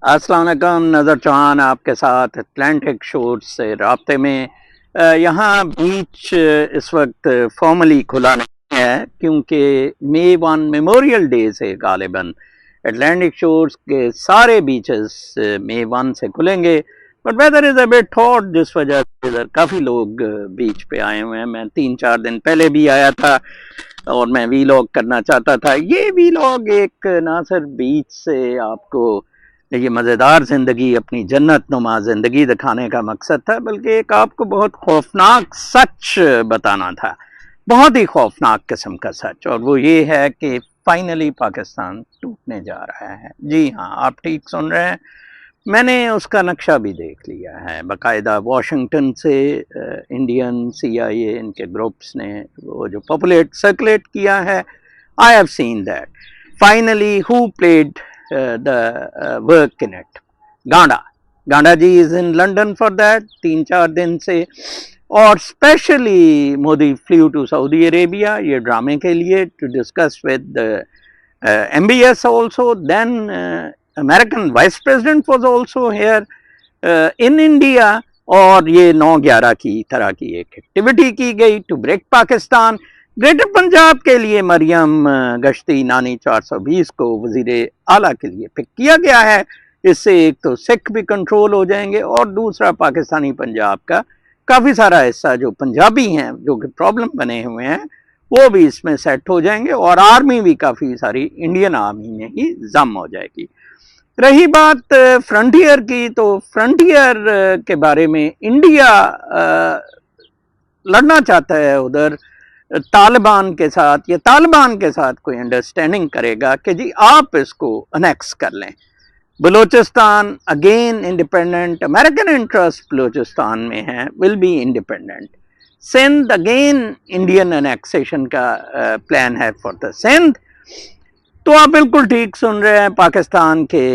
السلام علیکم، نظر چوہان آپ کے ساتھ اٹلانٹک شور سے رابطے میں۔ یہاں بیچ اس وقت فارملی کھلا نہیں ہے کیونکہ مئی 1 میموریل ڈے سے غالباً اٹلانٹک شورز کے سارے بیچز مئی 1 سے کھلیں گے، but weather is a bit hot جس وجہ سے ادھر کافی لوگ بیچ پہ آئے ہوئے ہیں۔ میں 3-4 دن پہلے بھی آیا تھا اور میں وی لاگ کرنا چاہتا تھا۔ یہ وی لاگ ایک نہ صرف بیچ سے آپ کو یہ مزیدار زندگی، اپنی جنت نما زندگی دکھانے کا مقصد تھا، بلکہ ایک آپ کو بہت خوفناک سچ بتانا تھا، بہت ہی خوفناک قسم کا سچ، اور وہ یہ ہے کہ فائنلی پاکستان ٹوٹنے جا رہا ہے۔ جی ہاں، آپ ٹھیک سن رہے ہیں، میں نے اس کا نقشہ بھی دیکھ لیا ہے باقاعدہ۔ واشنگٹن سے انڈین CIA ان کے گروپس نے وہ جو سرکولیٹ کیا ہے، I have seen that. Finally, who played the work in it? گانڈا جی is in London for that 3-4 دن سے، اور especially Modi flew to Saudi Arabia یہ ڈرامے کے لیے to discuss with MBS also. Then American Vice President was also here in India، اور یہ 9/11 کی طرح کی ایک ایکٹیویٹی کی گئی to break Pakistan. Greater Punjab کے لیے مریم گشتی نانی 420 کو وزیر اعلیٰ کے لیے پک کیا گیا ہے۔ اس سے ایک تو سکھ بھی کنٹرول ہو جائیں گے، اور دوسرا پاکستانی پنجاب کا کافی سارا حصہ جو پنجابی ہیں جو کہ پرابلم بنے ہوئے ہیں وہ بھی اس میں سیٹ ہو جائیں گے، اور آرمی بھی کافی ساری انڈین آرمی میں ہی ضم ہو جائے گی۔ رہی بات فرنٹیئر کی، تو فرنٹیئر کے بارے میں انڈیا لڑنا چاہتا ہے ادھر طالبان کے ساتھ، یا طالبان کے ساتھ کوئی انڈرسٹینڈنگ کرے گا کہ جی آپ اس کو انیکس کر لیں۔ Balochistan again independent, American interest Balochistan میں ہے، will be independent. Sindh again Indian annexation کا پلان ہے فار دا سندھ۔ تو آپ بالکل ٹھیک سن رہے ہیں، پاکستان کے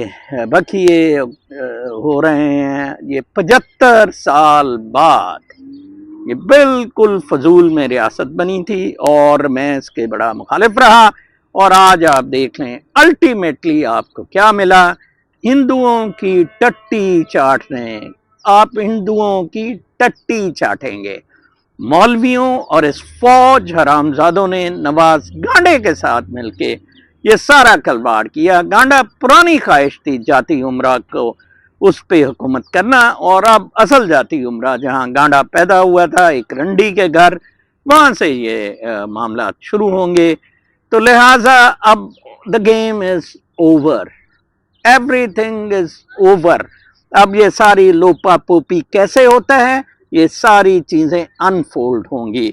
بکیے ہو رہے ہیں۔ یہ 75 سال بعد یہ بالکل فضول میں ریاست بنی تھی، اور میں اس کے بڑا مخالف رہا، اور آج آپ دیکھ لیں الٹیمیٹلی آپ کو کیا ملا۔ ہندوؤں کی ٹٹی چاٹنے، آپ ہندوؤں کی ٹٹی چاٹیں گے۔ مولویوں اور اس فوج حرامزادوں نے نواز گانڈے کے ساتھ مل کے یہ سارا کھلواڑ کیا۔ گانڈا پرانی خواہش تھی جاتی عمرہ کو اس پہ حکومت کرنا، اور اب اصل جاتی عمرہ جہاں گانڈا پیدا ہوا تھا ایک رنڈی کے گھر، وہاں سے یہ معاملات شروع ہوں گے۔ تو لہٰذا اب the game is over, every thing is over. اب یہ ساری لوپا پوپی کیسے ہوتا ہے، یہ ساری چیزیں انفولڈ ہوں گی۔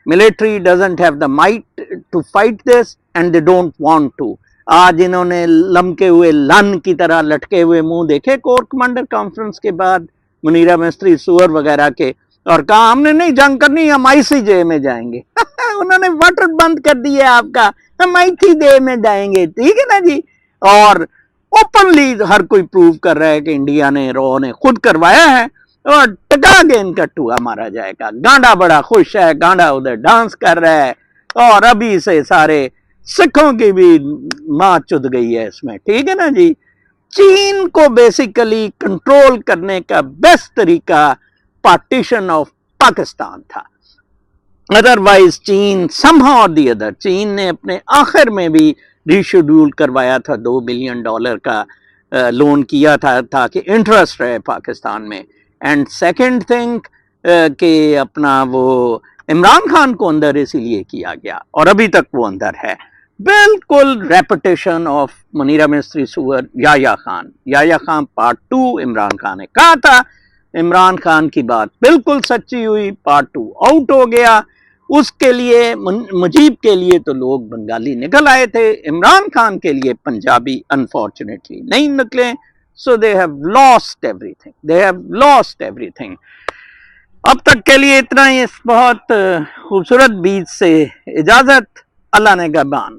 Military doesn't have the might to fight this and they don't want to. آج انہوں نے لمکے ہوئے لن کی طرح لٹکے ہوئے منہ دیکھے کور کمانڈر کانفرنس کے بعد منیرہ مستری سور وغیرہ کے، اور کہا ہم نے نہیں جنگ کرنی، ہم ICJ میں جائیں گے۔ انہوں نے واٹر بند کر دیا آپ کا، ہم ICJ میں جائیں گے، ٹھیک ہے نا جی۔ اور اوپنلی ہر کوئی پروو کر رہا ہے کہ انڈیا نے رو نے خود کروایا ہے، اور ٹکا کے ان کا ٹوہا مارا جائے گا۔ گانڈا بڑا خوش ہے، گانڈا ادھر ڈانس کر رہا ہے، اور ابھی سے سارے سکھوں کی بھی ماں چد گئی ہے اس میں، ٹھیک ہے نا جی۔ چین کو بیسیکلی کنٹرول کرنے کا بیسٹ طریقہ پارٹیشن آف پاکستان تھا، ادروائز چین somehow or the other، چین نے اپنے آخر میں بھی ری شیڈول کروایا تھا، $2 بلین کا لون کیا تھا تاکہ انٹرسٹ رہے پاکستان میں۔ اینڈ سیکنڈ تھنگ کہ اپنا وہ عمران خان کو اندر اسی لیے کیا گیا، اور ابھی تک وہ اندر ہے۔ بالکل ریپٹیشن آف منیرہ مستری سور یحییٰ خان پارٹ 2۔ عمران خان نے کہا تھا، عمران خان کی بات بالکل سچی ہوئی، پارٹ 2 آؤٹ ہو گیا۔ اس کے لیے مجیب کے لیے تو لوگ بنگالی نکل آئے تھے، عمران خان کے لیے پنجابی انفارچونیٹلی نہیں نکلے، so they have lost everything. اب تک کے لیے اتنا ہی، اس بہت خوبصورت بیچ سے اجازت، اللہ نگہبان۔